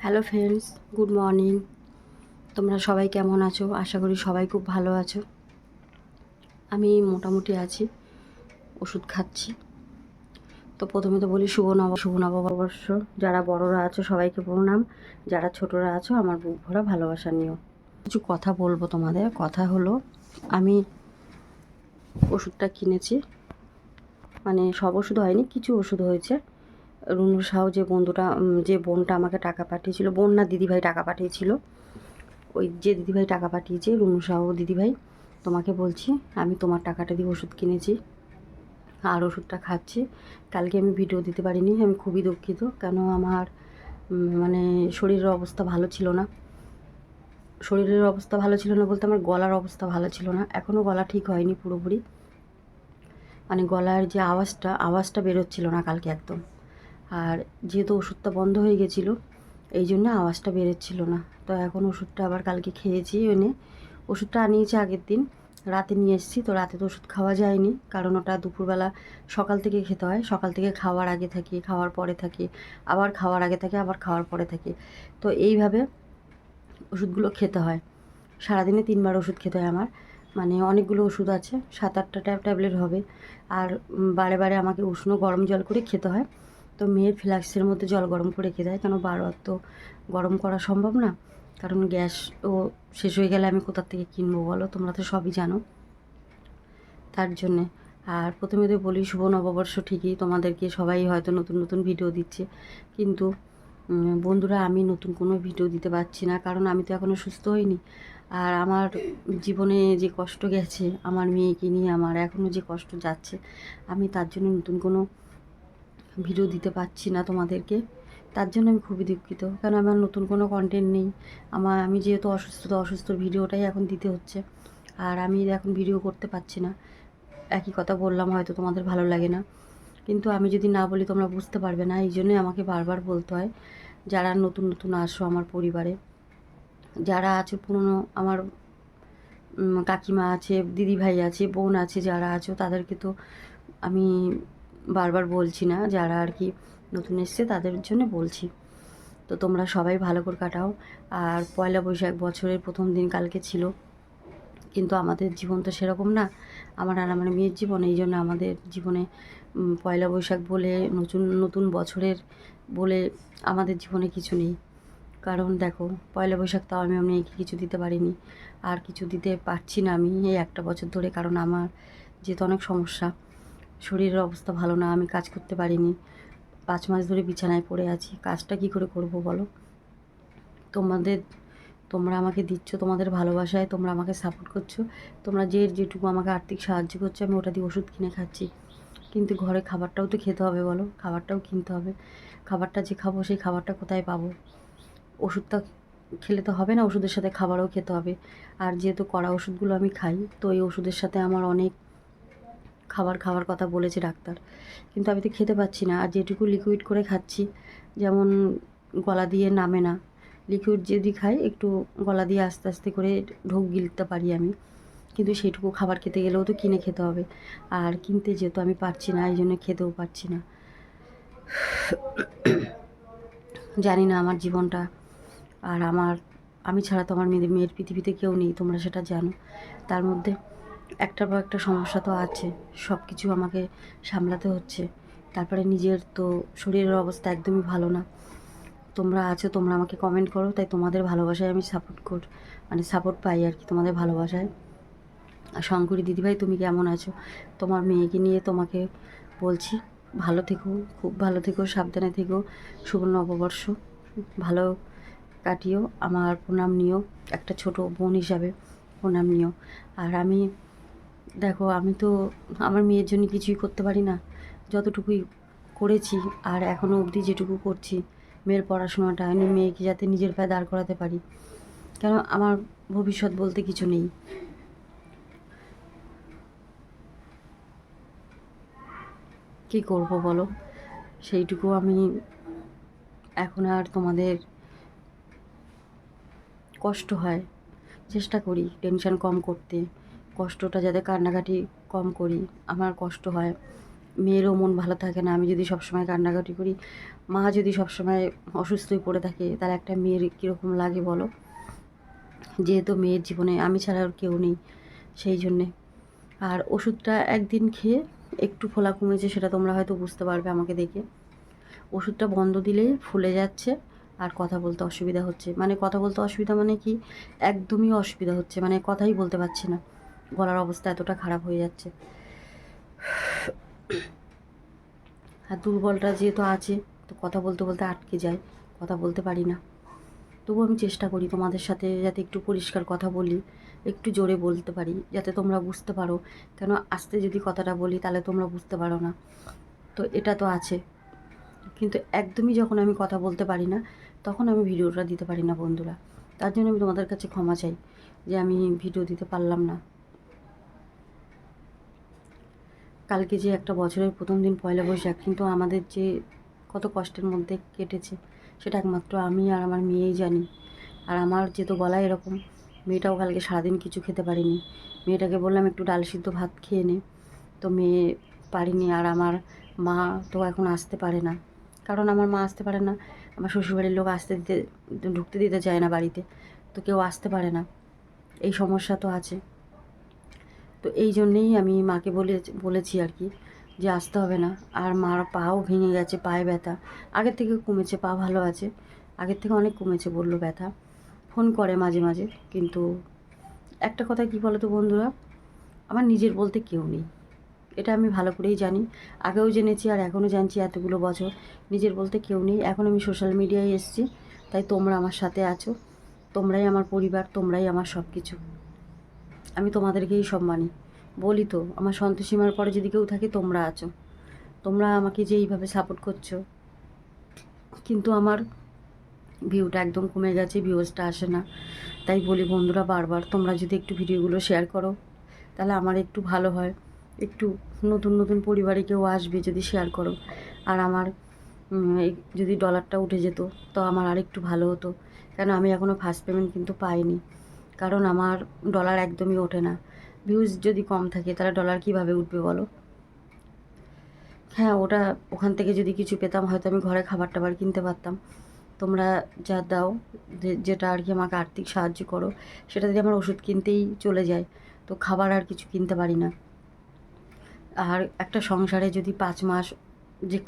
Hello friends, good morning. তোমরা সবাই কেমন আছো? আশা করি সবাই খুব ভালো আছো। আমি মোটামুটি আছি, ওষুধ খাচ্ছি। তো প্রথমে তো বলি শুভ নববর্ষ। যারা বড়রা আছো সবাইকে প্রণাম, যারা ছোটরা আছো আমার বুক ভরা ভালোবাসা নিও। কিছু কথা বলবো তোমাদের। কথা হলো, আমি ওষুধটা কিনেছি, মানে সব ওষুধ হয়নি, কিছু ওষুধ হয়েছে। রুনু সাউ যে বোনটা আমাকে টাকা পাঠিয়েছিল, বোন না দিদিভাই টাকা পাঠিয়েছিল, ওই যে দিদিভাই টাকা পাঠিয়েছে, রুনু সাহু দিদিভাই, তোমাকে বলছি আমি তোমার টাকাটা দিয়ে ওষুধ কিনেছি আর ওষুধটা খাচ্ছি। কালকে আমি ভিডিও দিতে পারিনি, আমি খুবই দুঃখিত। কেন আমার মানে শরীরের অবস্থা ভালো ছিল না। শরীরের অবস্থা ভালো ছিল না বলতে আমার গলার অবস্থা ভালো ছিল না। এখনও গলা ঠিক হয়নি পুরোপুরি, মানে গলার যে আওয়াজটা বেরোচ্ছিল না কালকে একদম। আর যেহেতু ওষুধটা বন্ধ হয়ে গেছিলো, এই জন্য আওয়াজটা বেরোচ্ছিল না। তো এখন ওষুধটা আবার কালকে খেয়েছি। ওষুধটা আনিয়েছি আগের দিন, রাতে নিয়ে এসেছি। তো রাতে তো ওষুধ খাওয়া যায়নি, কারণ ওটা দুপুরবেলা সকাল থেকে খেতে হয়। সকাল থেকে খাওয়ার আগে থাকে, খাওয়ার পরে থাকে, আবার খাওয়ার আগে থাকে, আবার খাওয়ার পরে থাকে। তো এইভাবে ওষুধগুলো খেতে হয়। সারাদিনে 3বার ওষুধ খেতে হয় আমার, মানে অনেকগুলো ওষুধ আছে, 7-8টা ট্যাবলেট হবে। আর বারে বারে আমাকে উষ্ণ গরম জল করে খেতে হয়। তো মেয়ের ফ্লাক্সের মধ্যে জল গরম করে রেখে দেয়, কেন বারবার তো গরম করা সম্ভব না, কারণ গ্যাসও শেষ হয়ে গেলে আমি কোথার থেকে কিনবো বলো, তোমরা তো সবই জানো। তার জন্যে। আর প্রথমে তো বলি শুভ নববর্ষ, ঠিকই তোমাদেরকে সবাই হয়তো নতুন নতুন ভিডিও দিচ্ছে, কিন্তু বন্ধুরা আমি নতুন কোনো ভিডিও দিতে পারছি না, কারণ আমি তো এখনও সুস্থ হইনি। আর আমার জীবনে যে কষ্ট গেছে, আমার মেয়েকে নিয়ে আমার এখনও যে কষ্ট যাচ্ছে, আমি তার জন্য নতুন কোনো ভিডিও দিতে পারছি না তোমাদেরকে। তার জন্য আমি খুবই দুঃখিত, কারণ আমার নতুন কোনো কন্টেন্ট নেই। আমি যেহেতু অসুস্থ ভিডিওটাই এখন দিতে হচ্ছে। আর আমি এখন ভিডিও করতে পারছি না। একই কথা বললাম, হয়তো তোমাদের ভালো লাগে না, কিন্তু আমি যদি না বলি তোমরা বুঝতে পারবে না, এই জন্যই আমাকে বারবার বলতে হয়। যারা নতুন নতুন আসো আমার পরিবারে, যারা আছো পুরনো, আমার কাকিমা আছে, দিদিভাই আছে, বোন আছে, যারা আছো তাদেরকে তো আমি বারবার বলছি না, যারা আর কি নতুন এসছে তাদের জন্য বলছি। তো তোমরা সবাই ভালো করে কাটাও। আর পয়লা বৈশাখ বছরের প্রথম দিন কালকে ছিল, কিন্তু আমাদের জীবন তো সেরকম না, আমার আর আমার মেয়ের জীবন। এই জন্য আমাদের জীবনে পয়লা বৈশাখ বলে নতুন নতুন বছরের বলে আমাদের জীবনে কিছু নেই। কারণ দেখো, পয়লা বৈশাখ তাও আমি মেয়েকে কিছু দিতে পারিনি, আর কিছু দিতে পারছি না আমি এই একটা বছর ধরে, কারণ আমার যেহেতু অনেক সমস্যা, শরীরের অবস্থা ভালো না, আমি কাজ করতে পারিনি। 5 মাস ধরে বিছানায় পড়ে আছি, কাজটা কী করে করব বলো? তোমাদের তোমরা আমাকে দিচ্ছ, তোমাদের ভালোবাসায় তোমরা আমাকে সাপোর্ট করছো, তোমরা যেটুকু আমাকে আর্থিক সাহায্য করছো, আমি ওটা দিয়ে ওষুধ কিনে খাচ্ছি। কিন্তু ঘরে খাবারটাও তো খেতে হবে বলো, খাবারটাও কিনতে হবে। খাবারটা যে খাবো সেই খাবারটা কোথায় পাবো? ওষুধটা খেলে তো হবে না, ওষুধের সাথে খাবারও খেতে হবে। আর যেহেতু কড়া ওষুধগুলো আমি খাই, তো এই ওষুধের সাথে আমার অনেক খাওয়ার কথা বলেছে ডাক্তার, কিন্তু আমি তো খেতে পাচ্ছি না। আর যেটুকু লিকুইড করে খাচ্ছি, যেমন গলা দিয়ে নামে না, লিকুইড যদি খাই একটু গলা দিয়ে আস্তে আস্তে করে ঢোক গিলতে পারি আমি, কিন্তু সেইটুকু খাবার খেতে গেলেও তো কিনে খেতে হবে। আর কিনতে যেহেতু আমি পারছি না, এই জন্য খেতেও পারছি না। জানি না আমার জীবনটা, আর আমি ছাড়া তো আমার মেয়ের পৃথিবীতে কেউ নেই, তোমরা সেটা জানো। তার মধ্যে একটার পর একটা সমস্যা তো আছে, সব কিছু আমাকে সামলাতে হচ্ছে। তারপরে নিজের তো শরীরের অবস্থা একদমই ভালো না। তোমরা আছো, তোমরা আমাকে কমেন্ট করো, তাই তোমাদের ভালোবাসায় আমি সাপোর্ট পাই আর কি, তোমাদের ভালোবাসায়। আর শঙ্করী দিদিভাই, তুমি কেমন আছো? তোমার মেয়েকে নিয়ে তোমাকে বলছি, ভালো থেকো, খুব ভালো থেকো, সাবধানে থেকো। শুভ নববর্ষ ভালো কাটিও, আমার প্রণাম নিও, একটা ছোট বোন হিসাবে প্রণাম নিও। আর দেখো, আমি তো আমার মেয়ের জন্য কিছুই করতে পারি না, যতটুকুই করেছি আর এখনও অবধি যেটুকু করছি, মেয়ের পড়াশোনাটা আমি মেয়েকে যাতে নিজের পায়ে দাঁড় করাতে পারি, কেন আমার ভবিষ্যৎ বলতে কিছু নেই। কী করব বলো? সেইটুকু আমি এখন আর তোমাদের কষ্ট হয়, চেষ্টা করি টেনশন কম করতে, কষ্টটা যাতে কান্নাকাটি কম করি, আমার কষ্ট হয়। মেয়েরও মন ভালো থাকে না। আমি যদি সবসময় কান্নাকাটি করি, মা যদি সবসময় অসুস্থ হয়ে পড়ে থাকে, তাহলে একটা মেয়ের কীরকম লাগে বলো। যেহেতু মেয়ের জীবনে আমি ছাড়া আর কেউ নেই, সেই জন্যে। আর ওষুধটা একদিন খেয়ে একটু ফোলা কমেছে, সেটা তোমরা হয়তো বুঝতে পারবে আমাকে দেখে। ওষুধটা বন্ধ দিলেই ফুলে যাচ্ছে আর কথা বলতে অসুবিধা হচ্ছে। মানে কথা বলতে অসুবিধা মানে কি, একদমই অসুবিধা হচ্ছে, মানে কথাই বলতে পারছি না, গলার অবস্থা এতটা খারাপ হয়ে যাচ্ছে। আর দুর্বলটা যেহেতু আছে, তো কথা বলতে বলতে আটকে যায়, কথা বলতে পারি না। তবু আমি চেষ্টা করি তোমাদের সাথে যাতে একটু পরিষ্কার কথা বলি, একটু জোরে বলতে পারি, যাতে তোমরা বুঝতে পারো। কেন আস্তে যদি কথাটা বলি তাহলে তোমরা বুঝতে পারো না, তো এটা তো আছে। কিন্তু একদমই যখন আমি কথা বলতে পারি না, তখন আমি ভিডিওটা দিতে পারি না বন্ধুরা। তার জন্য আমি তোমাদের কাছে ক্ষমা চাই যে আমি ভিডিও দিতে পারলাম না। কালকে যে একটা বছরের প্রথম দিন পয়লা বৈশাখ, কিন্তু আমাদের যে কত কষ্টের মধ্যে কেটেছে সেটা একমাত্র আমি আর আমার মেয়েই জানি। আর আমার যেহেতু গলা এরকম, মেয়েটাও কালকে সারাদিন কিছু খেতে পারিনি। মেয়েটাকে বললাম একটু ডাল সিদ্ধ ভাত খেয়ে নে, তো মেয়ে পারিনি। আর আমার মা তো এখন আসতে পারে না, কারণ আমার মা আসতে পারে না, আমার শ্বশুরবাড়ির লোক ঢুকতে দিতে চায় না বাড়িতে, তো কেউ আসতে পারে না, এই সমস্যা তো আছে। তো এই জন্যেই আমি মাকে বলেছি আর কি, যে আসতে হবে না। আর মার পাও ভেঙে গেছে, পায়ে ব্যথা আগের থেকে কমেছে, পা ভালো আছে, আগের থেকে অনেক কমেছে বললো ব্যথা। ফোন করে মাঝে মাঝে, কিন্তু একটা কথা কি বলো তো বন্ধুরা, আমার নিজের বলতে কেউ নেই, এটা আমি ভালো করেই জানি, আগেও জেনেছি আর এখনও জানছি এতগুলো বছর। নিজের বলতে কেউ নেই। এখন আমি সোশ্যাল মিডিয়ায় এসেছি, তাই তোমরা আমার সাথে আছো, তোমরাই আমার পরিবার, তোমরাই আমার সব কিছু। আমি তোমাদেরকেই সব মানি, বলি তো, আমার সন্তোষীমার পরে যদি কেউ থাকে তোমরা আছো। তোমরা আমাকে যে এইভাবে সাপোর্ট করছো, কিন্তু আমার ভিউটা একদম কমে গেছে, ভিউজটা আসে না। তাই বলি বন্ধুরা বারবার, তোমরা যদি একটু ভিডিওগুলো শেয়ার করো তাহলে আমার একটু ভালো হয়, একটু নতুন নতুন পরিবারে কেউ আসবে যদি শেয়ার করো। আর আমার যদি ডলারটা উঠে যেত তো আমার আর একটু ভালো হতো, কেন আমি এখনও ফার্স্ট পেমেন্ট কিন্তু পাইনি, কারণ আমার ডলার একদমই ওঠে না। ভিউজ যদি কম থাকে তাহলে ডলার কিভাবে উঠবে বলো। হ্যাঁ, ওখান থেকে যদি কিছু পেতাম হয়তো আমি ঘরে খাবার টাবার কিনতে পারতাম। তোমরা যা দাও, যেটা আর কি আমাকে আর্থিক সাহায্য করো, সেটা দিয়ে আমার ওষুধ কিনতেই চলে যায়, তো খাবার আর কিছু কিনতে পারি না। আর একটা সংসারে যদি 5 মাস যে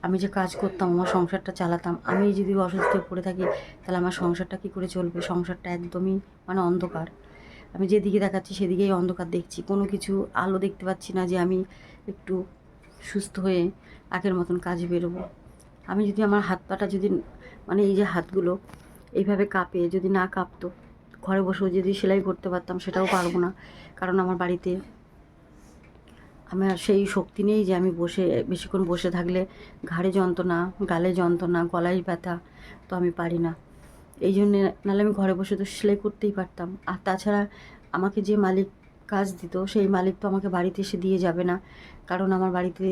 আমি যে কাজ করতাম, আমার সংসারটা চালাতাম, আমি যদি অসুস্থ হয়ে পড়ে থাকি তাহলে আমার সংসারটা কী করে চলবে। সংসারটা একদমই মানে অন্ধকার, আমি যেদিকে দেখাচ্ছি সেদিকেই অন্ধকার দেখছি, কোনো কিছু আলো দেখতে পাচ্ছি না যে আমি একটু সুস্থ হয়ে আগের মতন কাজে বেরোবো। আমি যদি আমার হাত পাটা যদি মানে এই যে হাতগুলো এইভাবে কাঁপে, যদি না কাঁপতো, ঘরে বসেও যদি সেলাই করতে পারতাম, সেটাও পারবো না, কারণ আমার বাড়িতে আমার সেই শক্তি নেই যে আমি বেশিক্ষণ বসে থাকলে ঘাড়ে যন্ত্রণা, গালে যন্ত্রণা, গলায় ব্যথা, তো আমি পারি না। এই জন্যে, নাহলে আমি ঘরে বসে তো সেলাই করতেই পারতাম। আর তাছাড়া আমাকে যে মালিক কাজ দিত, সেই মালিক তো আমাকে বাড়িতে এসে দিয়ে যাবে না, কারণ আমার বাড়িতে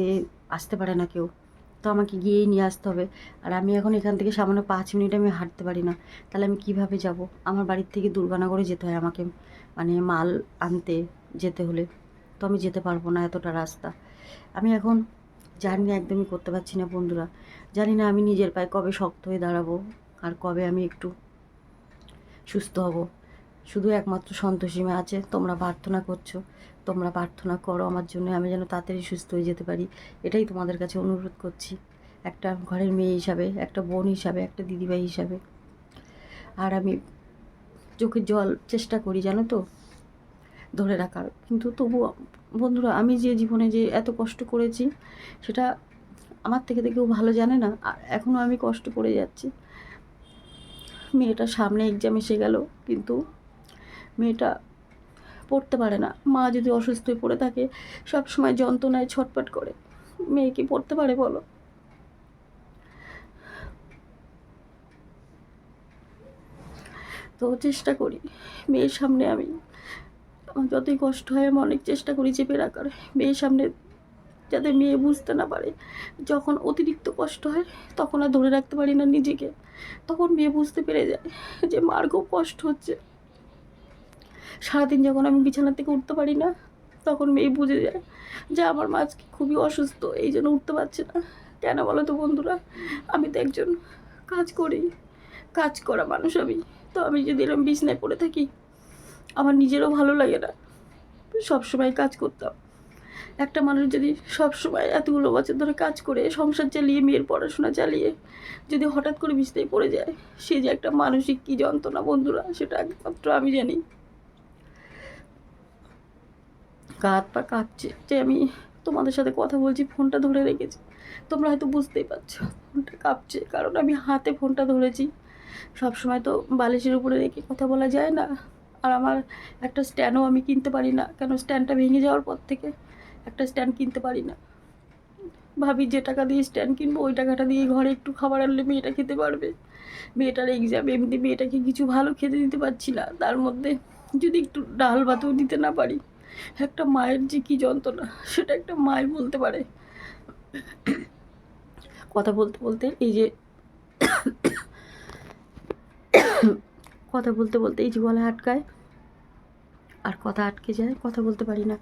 আসতে পারে না কেউ, তো আমাকে গিয়েই নিয়ে আসতে হবে। আর আমি এখন এখান থেকে সামান্য 5 মিনিট আমি হাঁটতে পারি না, তাহলে আমি কিভাবে যাব। আমার বাড়ির থেকে দুর্গানগরে যেতে হয় আমাকে, মানে মাল আনতে যেতে হলে, তো আমি যেতে পারবো না এতটা রাস্তা। আমি এখন জার্নি একদমই করতে পারছি না বন্ধুরা, জানি না আমি নিজের পায়ে কবে শক্ত হয়ে দাঁড়াবো আর কবে আমি একটু সুস্থ হব। শুধু একমাত্র সন্তোষীমা আছে, তোমরা প্রার্থনা করছো, তোমরা প্রার্থনা করো আমার জন্য, আমি যেন তাড়াতাড়ি সুস্থ হয়ে যেতে পারি, এটাই তোমাদের কাছে অনুরোধ করছি, একটা ঘরের মেয়ে হিসাবে, একটা বোন হিসাবে, একটা দিদিভাই হিসাবে। আর আমি চোখের জল চেষ্টা করি জানো তো ধরে রাখার, কিন্তু তবুও বন্ধুরা, আমি যে জীবনে যে এত কষ্ট করেছি সেটা আমার থেকে কেউ ভালো জানে না, আর এখনও আমি কষ্ট করে যাচ্ছি। মেয়েটার সামনে এক্সাম এসে গেল, কিন্তু মেয়েটা পড়তে পারে না। মা যদি অসুস্থ হয়ে পড়ে থাকে, সব সময় যন্ত্রণায় ছটফট করে, মেয়ে কি পড়তে পারে বলো। তো চেষ্টা করি মেয়ের সামনে, আমার যতই কষ্ট হয় আমি অনেক চেষ্টা করি চেপে রাখার, মেয়ের সামনে যাতে মেয়ে বুঝতে না পারে। যখন অতিরিক্ত কষ্ট হয় তখন আর ধরে রাখতে পারি না নিজেকে, তখন মেয়ে বুঝতে পেরে যায় যে মার খুব কষ্ট হচ্ছে। সারাদিন যখন আমি বিছানা থেকে উঠতে পারি না, তখন মেয়ে বুঝে যায় যে আমার মা আজকে খুবই অসুস্থ, এই জন্য উঠতে পারছে না। কেন বলো তো বন্ধুরা, আমি তো একজন কাজ করি, কাজ করা মানুষ আমি। তো আমি যদি এরকম বিছনায় পড়ে থাকি, আমার নিজেরও ভালো লাগে না। সবসময় কাজ করতাম। একটা মানুষ যদি সবসময় এতগুলো বছর ধরে কাজ করে সংসার চালিয়ে মেয়ের পড়াশোনা চালিয়ে যদি হঠাৎ করে বিছনায় পড়ে যায়, সে যে একটা মানসিক কী যন্ত্রণা বন্ধুরা, সেটা একমাত্র আমি জানি। হাত পা কাঁপছে যে আমি তোমাদের সাথে কথা বলছি, ফোনটা ধরে রেখেছি। তোমরা হয়তো বুঝতেই পারছো ফোনটা কাঁপছে, কারণ আমি হাতে ফোনটা ধরেছি। সবসময় তো বালিশের উপরে রেখে কথা বলা যায় না। আর আমার একটা স্ট্যান্ডও আমি কিনতে পারি না, কেন স্ট্যান্ডটা ভেঙে যাওয়ার পর থেকে একটা স্ট্যান্ড কিনতে পারি না। ভাবি যে টাকা দিয়ে স্ট্যান্ড কিনবো, ওই টাকাটা দিয়ে ঘরে একটু খাবার আনলে মেয়েটা খেতে পারবে। মেয়েটার এক্সাম, এমনি মেয়েটাকে কিছু ভালো খেতে দিতে পারছি না, তার মধ্যে যদি একটু ডাল ভাতও দিতে না পারি, একটা মায়ের যে কী যন্ত্রণা সেটা একটা মাই বলতে পারে। কথা বলতে বলতে এই যে কথা বলতে বলতে এই যে গলা আটকায় আর কথা আটকে যায়, কথা বলতে পারি না।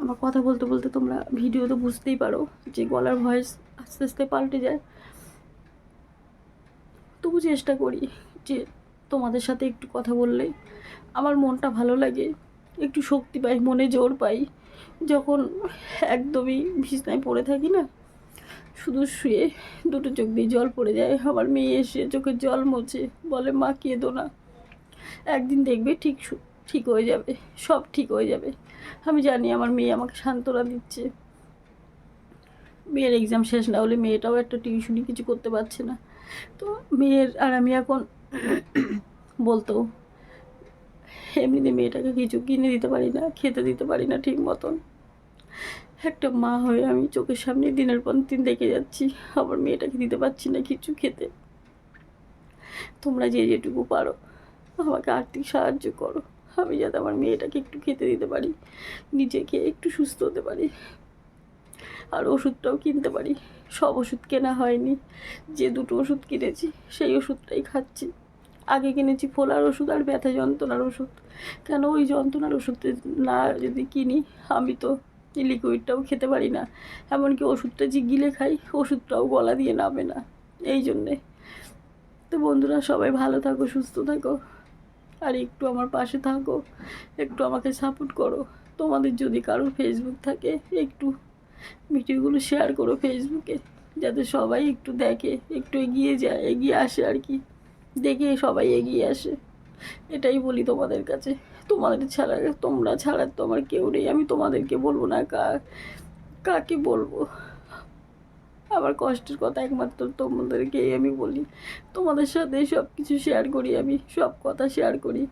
আমার কথা বলতে বলতে তোমরা ভিডিও তো বুঝতেই পারো যে গলার ভয়েস আস্তে আস্তে পাল্টে যায়। তবু চেষ্টা করি যে তোমাদের সাথে একটু কথা বললে আমার মনটা ভালো লাগে, একটু শক্তি পাই, মনে জোর পাই। যখন একদমই বিছনায় পড়ে থাকি না, শুধু শুয়ে দুটো চোখ দিয়ে জল পড়ে যায়। আমার মেয়ে এসে চোখের জল মোছে, বলে মা কেঁদো না, একদিন দেখবে ঠিক হয়ে যাবে, সব ঠিক হয়ে যাবে। আমি জানি আমার মেয়ে আমাকে সান্ত্বনা দিচ্ছে। মেয়ের এক্সাম শেষ না হলে মেয়েটাও একটা টিউশনি কিছু করতে পারছে না। তো মেয়ের আর আমি এখন বলতো এমনিতে মেয়েটাকে কিছু কিনে দিতে পারি না, খেতে দিতে পারি না ঠিক মতন। একটা মা হয়ে আমি চোখের সামনে দিনের পর দিন দেখে যাচ্ছি, আমার মেয়েটাকে দিতে পারছি না কিছু খেতে। তোমরা যে যেটুকু পারো আমাকে আর্থিক সাহায্য করো, আমি যাতে আমার মেয়েটাকে একটু খেতে দিতে পারি, নিজেকে একটু সুস্থ হতে পারি, আর ওষুধটাও কিনতে পারি। সব ওষুধ কেনা হয়নি, যে দুটো ওষুধ কিনেছি সেই ওষুধটাই খাচ্ছি। আগে কিনেছি ফোলার ওষুধ আর ব্যথা যন্ত্রণার ওষুধ। কেন ওই যন্ত্রণার ওষুধ না যদি কিনি, আমি তো লিকুইডটাও খেতে পারি না, এমনকি ওষুধটা যে গিলে খাই ওষুধটাও গলা দিয়ে নামে না, এই জন্যে। তো বন্ধুরা সবাই ভালো থাকো, সুস্থ থাকো, আর একটু আমার পাশে থাকো, একটু আমাকে সাপোর্ট করো। তোমাদের যদি কারোর ফেসবুক থাকে একটু ভিডিওগুলো শেয়ার করো ফেসবুকে, যাতে সবাই একটু দেখে, একটু এগিয়ে যায়, এগিয়ে আসে আর কি, দেখে সবাই এগিয়ে আসে। এটাই বলি তোমাদের কাছে। তোমাদের ছাড়া, তোমরা ছাড়া তো আমার কেউ নেই। আমি তোমাদেরকে বলবো না, কাকে বলবো? আমার কষ্টের কথা একমাত্র তোমাদেরকেই আমি বলি। তোমাদের সাথে সব কিছু শেয়ার করি, আমি সব কথা শেয়ার করি।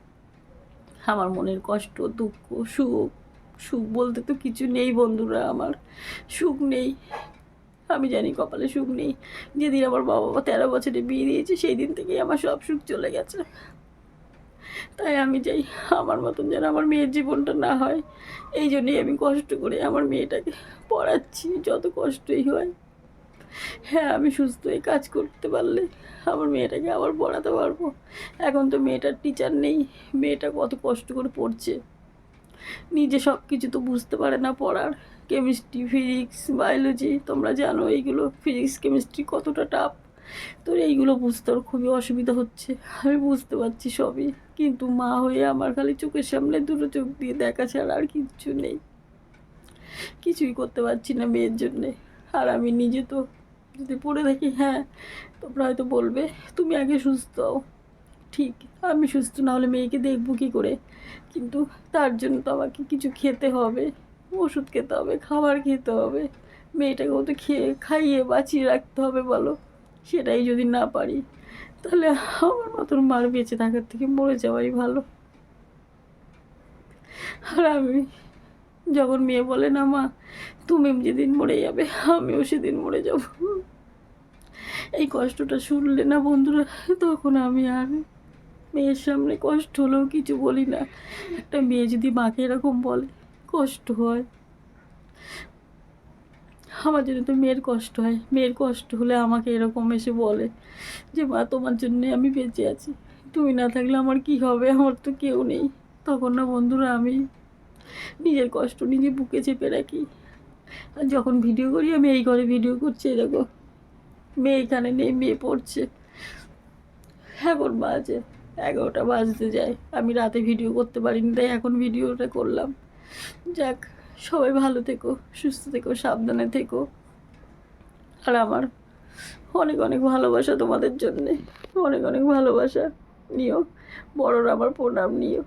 আমার মনের কষ্ট, দুঃখ, সুখ। সুখ বলতে তো কিছু নেই বন্ধুরা, আমার সুখ নেই। আমি জানি কপালে সুখ নেই। যেদিন আমার বাবা 13 বছরে বিয়ে দিয়েছে সেই দিন থেকেই আমার সব সুখ চলে গেছে। তাই আমি চাই আমার মতন যেন আমার মেয়ের জীবনটা না হয়। এই জন্যই আমি কষ্ট করে আমার মেয়েটাকে পড়াচ্ছি, যত কষ্টই হয়। হ্যাঁ, আমি সুস্থ হয়ে কাজ করতে পারলে আমার মেয়েটাকে আবার পড়াতে পারবো। এখন তো মেয়েটার টিচার নেই, মেয়েটা কত কষ্ট করে পড়ছে, নিজে সব কিছু তো বুঝতে পারে না পড়ার। কেমিস্ট্রি, ফিজিক্স, বায়োলজি, তোমরা জানো এইগুলো, ফিজিক্স কেমিস্ট্রি কতটা টাফ। তো এইগুলো বুঝতে ওর খুবই অসুবিধা হচ্ছে, আমি বুঝতে পারছি সবই। কিন্তু মা হয়ে আমার খালি চোখের সামনে দুটো চোখ দিয়ে দেখা ছাড়া আর কিচ্ছু নেই, কিছুই করতে পারছি না মেয়ের জন্যে। আর আমি নিজে তো যদি পড়ে থাকি, হ্যাঁ তোমরা হয়তো বলবে তুমি আগে সুস্থ হও, ঠিক, আমি সুস্থ না হলে মেয়েকে দেখবো কী করে? কিন্তু তার জন্য তো আমাকে কিছু খেতে হবে, ওষুধ খেতে হবে, খাবার খেতে হবে, মেয়েটাকেও তো খাইয়ে বাঁচিয়ে রাখতে হবে বলো। সেটাই যদি না পারি, তাহলে আমার মতন মার বেঁচে থাকার থেকে মরে যাওয়াই ভালো। আর আমি যখন মেয়ে বলে না মা তুমি যেদিন মরে যাবে আমিও সেদিন মরে যাব, এই কষ্টটা শুনলে না বন্ধুরা, তখন আমি আর মেয়ের সামনে কষ্ট হলেও কিছু বলি না। একটা মেয়ে যদি মাকে এরকম বলে কষ্ট হয়, আমার জন্য তো মেয়ের কষ্ট হয়। মেয়ের কষ্ট হলে আমাকে এরকম এসে বলে যে মা তোমার জন্যে আমি বেঁচে আছি, তুমি না থাকলে আমার কি হবে, আমার তো কেউ নেই। তখন না বন্ধুরা আমি নিজের কষ্ট নিজে বুকে চেপে রাখি। আর যখন ভিডিও করি আমি এই ঘরে ভিডিও করছি, এই দেখো মেয়ে এখানে নেই, মেয়ে পড়ছে। এখন বাজে 11টা বাজতে যায়, আমি রাতে ভিডিও করতে পারিনি, তাই এখন ভিডিওটা করলাম। যাক, সবাই ভালো থেকো, সুস্থ থেকো, সাবধানে থেকো। আর আমার অনেক অনেক ভালোবাসা তোমাদের জন্যে, অনেক অনেক ভালোবাসা নিও, বড়রা আমার প্রণাম নিও।